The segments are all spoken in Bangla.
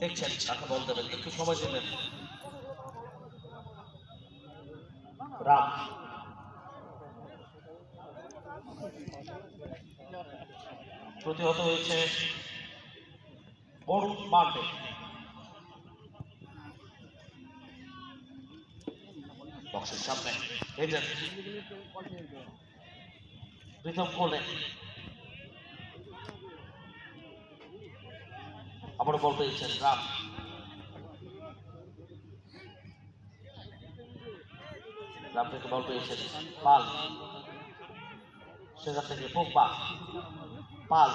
দেখছেন কাকে বল দেবেন, একটু সময় দিলেন। রাম প্রতিহত হয়েছে বরুণ মান্ডে। বক্সের সামনে হেডেন প্রীতম কোলে, আবারও বল পেয়েছেন রাম। রাম থেকে বল পেয়েছেন পাল, সেখান থেকে পোগবা, পাল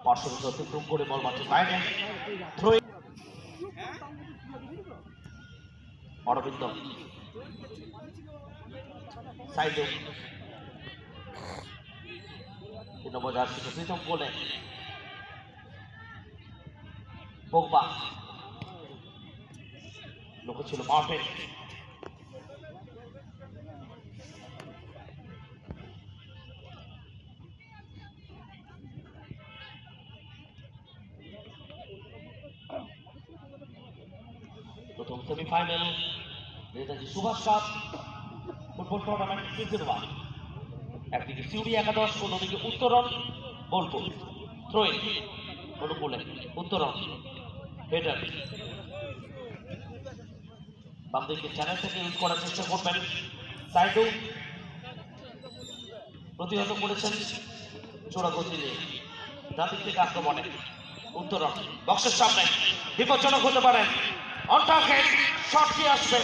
পার্শ্ববিত অতিক্রম করে বল মাঠের বাইরে, থ্রো অরবিন্দ সাইডে 3 নম্বর জার্সি প্রীতম কোলে, পোগবা লোক ছিল মাঠে, প্রথম semifinal Netaji Subhash cup football tournament season 1, একদিকে সিউড়ি একাদশ, অন্যদিকে উত্তরণ বোলপুর। থ্রোইন অনুকূলে উত্তরণ, হেডার বাম দিকে চ্যানেল থেকে ইউজ করার চেষ্টা করবেন সাইডু, প্রতিহত করেছেন চোরাগতি নিয়ে ডান দিক থেকে আক্রমণে উত্তরণ বক্সের সামনে বিপজ্জনক হতে পারেন, অন টার্গেট শট কি আসবে।